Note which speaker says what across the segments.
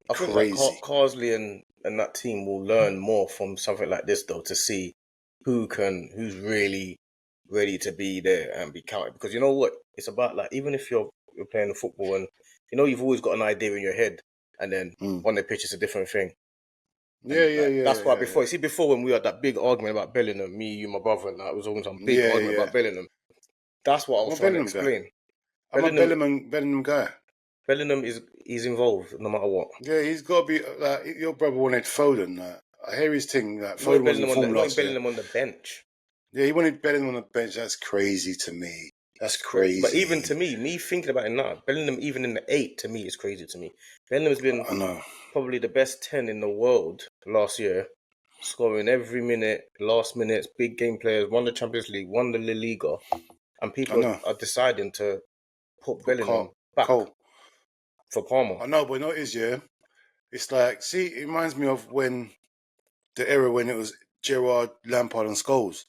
Speaker 1: I think like
Speaker 2: Crazy.
Speaker 1: Carsley and that team will learn more from something like this though to see who's really ready to be there and be counted. Because you know what? It's about like even if you're playing football and you've always got an idea in your head and then
Speaker 2: Mm.
Speaker 1: on the pitch it's a different thing.
Speaker 2: Yeah,
Speaker 1: And
Speaker 2: yeah,
Speaker 1: like
Speaker 2: yeah,
Speaker 1: that's why
Speaker 2: yeah,
Speaker 1: before when we had that big argument about Bellingham, me, you, my brother, and that was always some big
Speaker 2: yeah,
Speaker 1: argument
Speaker 2: yeah.
Speaker 1: about Bellingham. That's what I
Speaker 2: I'm
Speaker 1: was
Speaker 2: a
Speaker 1: trying to
Speaker 2: Bellingham guy.
Speaker 1: explain.
Speaker 2: I'm a
Speaker 1: Bellingham
Speaker 2: Bellingham guy.
Speaker 1: Bellingham is involved no matter what.
Speaker 2: Yeah, he's got to be like your brother wanted Foden. Like, I hear his thing. Like
Speaker 1: You want
Speaker 2: Foden wasn't
Speaker 1: Bellingham
Speaker 2: form last year.
Speaker 1: Bellingham on the bench.
Speaker 2: Yeah, he wanted Bellingham on the bench. That's crazy to me. That's
Speaker 1: That's crazy. But even
Speaker 2: crazy.
Speaker 1: to me thinking about it now, Bellingham even in the 8 to me is crazy to me. Bellingham's been
Speaker 2: I know.
Speaker 1: probably the best 10 in the world last year, scoring every minute, last minutes, big game players, won the Champions League, won the La Liga, and
Speaker 2: I
Speaker 1: people
Speaker 2: know.
Speaker 1: are deciding to put
Speaker 2: Put
Speaker 1: Bellingham back
Speaker 2: Cole.
Speaker 1: for Palmer.
Speaker 2: I know, but you know what it is, yeah? It's like, see, it reminds me of when the era when it was Gerrard, Lampard, and Scholes,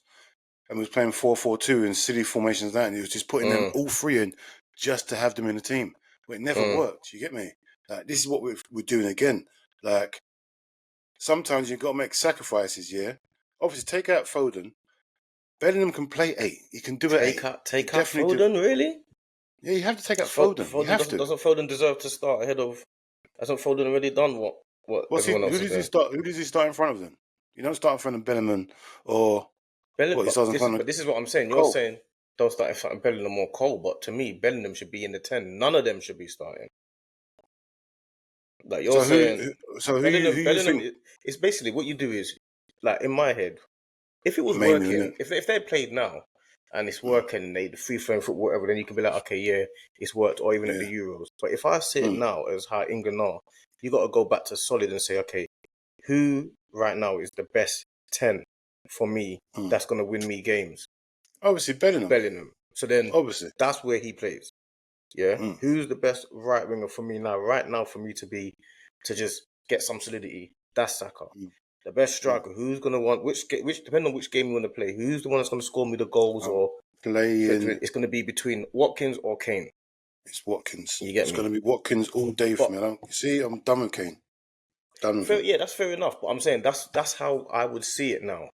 Speaker 2: and we was playing 4-4-2 and silly formations that, and he was just putting them all three in just to have them in the team. But it never worked. You get me? Like this is what we're doing again. Like sometimes you've got to make sacrifices. Yeah, obviously take out Foden. Bellingham can play 8. He can do it 8.
Speaker 1: Take out
Speaker 2: Definitely
Speaker 1: Foden,
Speaker 2: do.
Speaker 1: really?
Speaker 2: Yeah, you have to take out Foden. You have to.
Speaker 1: Doesn't Foden deserve to start ahead of? Hasn't Foden already done what everyone else
Speaker 2: Who
Speaker 1: is
Speaker 2: does he
Speaker 1: doing?
Speaker 2: start? Who does he start in front of them? You don't start in front of Bellingham or what? He starts in front of
Speaker 1: This is what I'm saying. You're
Speaker 2: Cole.
Speaker 1: saying don't start in front of Bellingham or Cole, but to me, Bellingham should be in the 10. None of them should be starting. Like you're saying,
Speaker 2: Who you
Speaker 1: Bellingham
Speaker 2: think?
Speaker 1: is basically what you do is like in my head. If it was
Speaker 2: Mainly, isn't
Speaker 1: working,
Speaker 2: it?
Speaker 1: if they played now and it's working, they the free flowing football, whatever, then you can be like, okay, yeah, it's worked, or even at the
Speaker 2: Yeah.
Speaker 1: Euros. But if I see it now as how England are, you got to go back to solid and say, okay, who right now is the best 10 for me that's going to win me games?
Speaker 2: Obviously,
Speaker 1: Bellingham. So then
Speaker 2: Obviously.
Speaker 1: that's where he plays. Yeah.
Speaker 2: Mm.
Speaker 1: Who's the best right winger for me now? Right now, for me to just get some solidity. That's Saka. The best striker. Who's gonna want which depending on which game you want to play. Who's the one that's gonna score me the goals or
Speaker 2: playing?
Speaker 1: It's gonna be between Watkins or Kane.
Speaker 2: It's Watkins.
Speaker 1: You get
Speaker 2: It's
Speaker 1: me?
Speaker 2: going to be Watkins all day for me. You see, I'm done with Kane. Done with him.
Speaker 1: Yeah, that's fair enough. But I'm saying that's how I would see it now.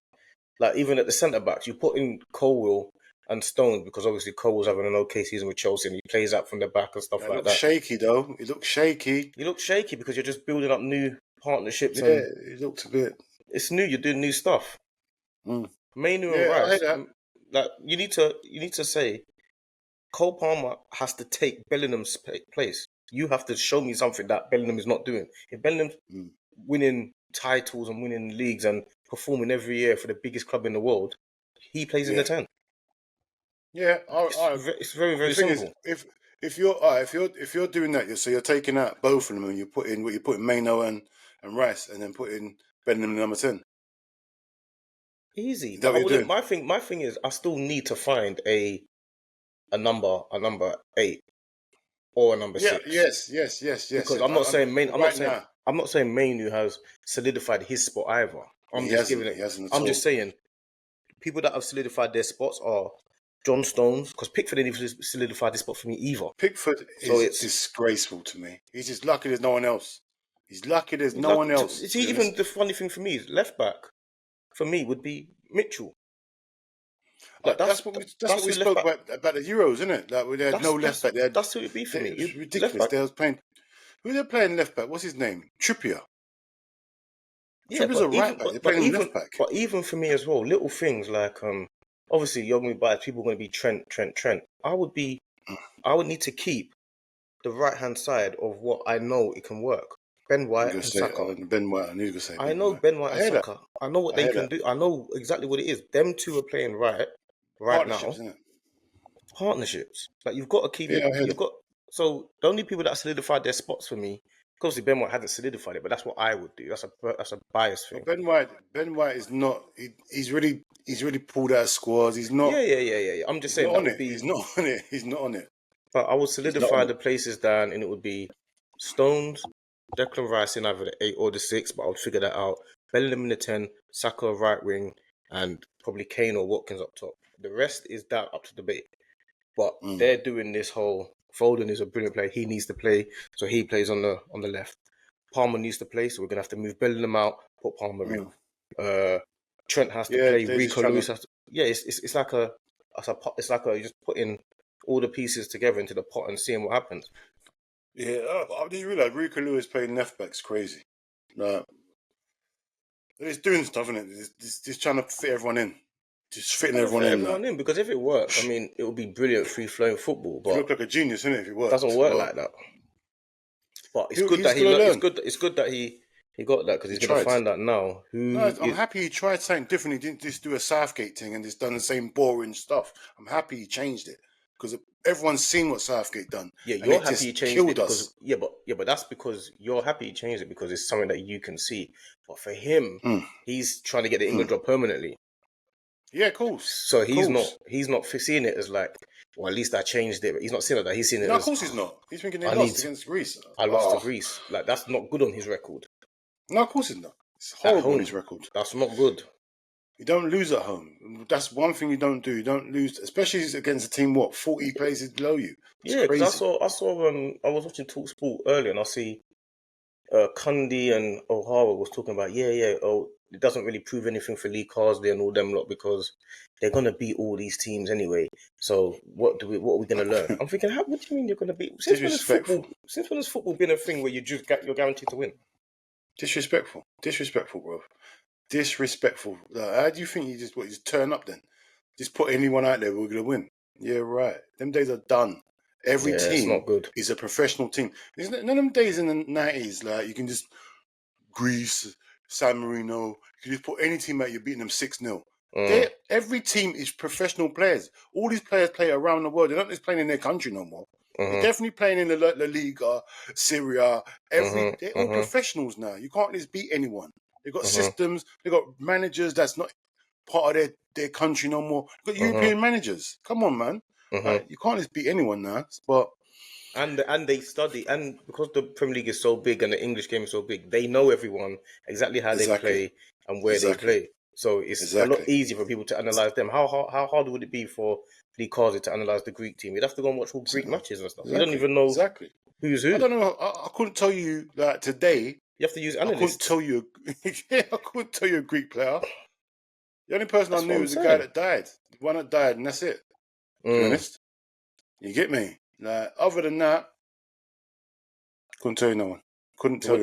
Speaker 1: Like even at the centre backs, you put in Colwill and Stones because obviously Colwill's having an okay season with Chelsea and he plays out from the back and stuff
Speaker 2: It
Speaker 1: like
Speaker 2: looks
Speaker 1: that.
Speaker 2: shaky though. It looks shaky.
Speaker 1: You look shaky because you're just building up new partnerships
Speaker 2: Yeah,
Speaker 1: and
Speaker 2: it looks a bit.
Speaker 1: it's new. You're doing new stuff. Mainu and
Speaker 2: Yeah, I
Speaker 1: Rice,
Speaker 2: heard that.
Speaker 1: like you need to say Cole Palmer has to take Bellingham's place. You have to show me something that Bellingham is not doing. If Bellingham's winning titles and winning leagues and performing every year for the biggest club in the world, he plays in the 10.
Speaker 2: Yeah,
Speaker 1: It's very very
Speaker 2: the thing
Speaker 1: simple.
Speaker 2: is, if you're doing that, so you're taking out both of them and you're putting Maino and Rice, and then putting Bellingham in number 10.
Speaker 1: Easy,
Speaker 2: Is that
Speaker 1: but
Speaker 2: what
Speaker 1: I
Speaker 2: you're
Speaker 1: wouldn't.
Speaker 2: doing?
Speaker 1: My thing is, I still need to find a number 8 or a number
Speaker 2: Yeah,
Speaker 1: 6.
Speaker 2: yes.
Speaker 1: Because I'm not saying
Speaker 2: Right now,
Speaker 1: I'm not saying Mainu has solidified his spot either. I'm
Speaker 2: he
Speaker 1: just
Speaker 2: hasn't.
Speaker 1: giving it.
Speaker 2: He hasn't at
Speaker 1: I'm
Speaker 2: all.
Speaker 1: just saying people that have solidified their spots are John Stones because Pickford didn't even solidify this spot for me either.
Speaker 2: Pickford
Speaker 1: So
Speaker 2: is
Speaker 1: it's
Speaker 2: disgraceful to me. He's just lucky there's no one else. He's lucky there's no
Speaker 1: like
Speaker 2: one else.
Speaker 1: see even the funny thing for me is left back for me would be Mitchell. Like
Speaker 2: That's what we
Speaker 1: who left
Speaker 2: spoke
Speaker 1: back.
Speaker 2: about the Euros, isn't it? Like they had no left back.
Speaker 1: That's who it'd be for me.
Speaker 2: It was
Speaker 1: Left
Speaker 2: ridiculous.
Speaker 1: back.
Speaker 2: They was playing. Who they're playing left back? What's his name? Trippier.
Speaker 1: Yeah,
Speaker 2: Trippier's a right back. They're playing him left back.
Speaker 1: but even for me as well, little things like obviously you're going to buy people are going to be Trent. I would need to keep the right hand side of what I know it can work. Ben
Speaker 2: I'm
Speaker 1: White
Speaker 2: gonna
Speaker 1: and
Speaker 2: say
Speaker 1: Saka.
Speaker 2: Ben White. I knew you were gonna say
Speaker 1: I
Speaker 2: Ben
Speaker 1: know
Speaker 2: White.
Speaker 1: Ben White
Speaker 2: I
Speaker 1: and
Speaker 2: hear that.
Speaker 1: Saka. I know what
Speaker 2: I
Speaker 1: they
Speaker 2: hear
Speaker 1: can
Speaker 2: that.
Speaker 1: do. I know exactly what it is. Them two are playing right
Speaker 2: Partnerships,
Speaker 1: now.
Speaker 2: isn't it?
Speaker 1: Partnerships. Like you've got to keep it.
Speaker 2: Yeah, I hear
Speaker 1: You've
Speaker 2: that.
Speaker 1: got so the only people that solidified their spots for me. Obviously, Ben White hasn't solidified it, but that's what I would do. That's a bias
Speaker 2: But
Speaker 1: thing.
Speaker 2: Ben White is not. He's really pulled out of squads. He's not.
Speaker 1: Yeah. I'm just
Speaker 2: He's
Speaker 1: saying
Speaker 2: not
Speaker 1: that
Speaker 2: on
Speaker 1: would
Speaker 2: it.
Speaker 1: be.
Speaker 2: He's not on it. He's not on it.
Speaker 1: But I would
Speaker 2: He's not on
Speaker 1: solidify
Speaker 2: it.
Speaker 1: the places down, and it would be Stones, Declan Rice in either the 8 or the 6. But I would figure that out. Bellingham in the 10, Saka right wing, and probably Kane or Watkins up top. The rest is down up to debate. But they're doing this whole Foden is a brilliant player. He needs to play, so he plays on the left. Palmer needs to play, so we're gonna have to move Bellingham out, put Palmer in.
Speaker 2: Mm.
Speaker 1: Trent has to
Speaker 2: Yeah,
Speaker 1: play.
Speaker 2: they're just
Speaker 1: Rico
Speaker 2: trying
Speaker 1: Lewis
Speaker 2: to.
Speaker 1: has to. Yeah, it's like you just putting all the pieces together into the pot and seeing what happens.
Speaker 2: Yeah, I didn't realize Rico Lewis playing left back's crazy. Like, it's doing stuff, isn't it? Just trying to fit everyone in. Just fitting
Speaker 1: Trying to
Speaker 2: everyone
Speaker 1: fit
Speaker 2: in.
Speaker 1: everyone in, because if it works, I mean, it would be brilliant free flowing football.
Speaker 2: You
Speaker 1: But
Speaker 2: look like a genius, innit, if it
Speaker 1: it
Speaker 2: worked.
Speaker 1: doesn't work
Speaker 2: But
Speaker 1: like that. But it's good
Speaker 2: he's
Speaker 1: that he.
Speaker 2: gonna
Speaker 1: It's
Speaker 2: learn.
Speaker 1: good. It's good that he got that, because
Speaker 2: He
Speaker 1: he's gonna
Speaker 2: tried.
Speaker 1: find out now
Speaker 2: No,
Speaker 1: who
Speaker 2: I'm
Speaker 1: is.
Speaker 2: happy he tried something different. He didn't just do a Southgate thing and just done the same boring stuff. I'm happy he changed it because everyone's seen what Southgate done.
Speaker 1: Yeah,
Speaker 2: And
Speaker 1: you're
Speaker 2: it
Speaker 1: happy you
Speaker 2: just
Speaker 1: changed it
Speaker 2: killed
Speaker 1: because
Speaker 2: us.
Speaker 1: but that's because you're happy you changed it because it's something that you can see. But for him,
Speaker 2: Mm.
Speaker 1: he's trying to get the England job permanently.
Speaker 2: Yeah, of course.
Speaker 1: So he's not seeing it as like, well, at least I changed it. He's not seeing it that. He's seeing it
Speaker 2: No, of
Speaker 1: as,
Speaker 2: course he's not. He's thinking they
Speaker 1: I
Speaker 2: lost
Speaker 1: need
Speaker 2: against Greece.
Speaker 1: I lost to Greece. Like, that's not good on his record.
Speaker 2: No, of course he's not. It's
Speaker 1: At
Speaker 2: horrible on
Speaker 1: home,
Speaker 2: his record.
Speaker 1: that's not good.
Speaker 2: You don't lose at home. That's one thing you don't do. You don't lose, especially against a team, 40 places below you. It's
Speaker 1: Yeah, because
Speaker 2: crazy.
Speaker 1: I saw I was watching Talk Sport earlier, and I see Cundy and O'Hara was talking about, it doesn't really prove anything for Lee Carsley and all them lot, because they're gonna beat all these teams anyway. So what are we gonna learn? I'm thinking, what do you mean you're gonna beat?
Speaker 2: Disrespectful.
Speaker 1: Since when has football been a thing where you're guaranteed to win?
Speaker 2: Disrespectful, bro. Disrespectful. Like, how do you think you just turn up then? Just put anyone out there, we're gonna win. Yeah, right. Them days are done. Every
Speaker 1: Yeah, it's
Speaker 2: team
Speaker 1: not good.
Speaker 2: is a professional team. There's none of them days in the 90s, like you can just Greece, San Marino, you can just put any team out, you're beating them 6-0. Every team is professional players. All these players play around the world. They're not just playing in their country no more. They're definitely playing in the La Liga, Syria. They're all professionals now. You can't just beat anyone. They've got systems. They've got managers that's not part of their country no more. You've got European managers. Come on, man. You can't just beat anyone now. But
Speaker 1: and they study, and because the Premier League is so big and the English game is so big, they know everyone exactly how they play and where they play. So it's a lot easier for people to analyze them. How hard would it be for Lee Carsley to analyze the Greek team? You'd have to go and watch all Greek matches and stuff. You don't even know who's who.
Speaker 2: I don't know. I couldn't tell you that today.
Speaker 1: You have to use analysts.
Speaker 2: I couldn't tell you. I couldn't tell you a Greek player. The only person I knew was the guy that died. The one that died, and that's it. To be honest, you get me. Like, other than that, couldn't tell you no one. Couldn't tell you.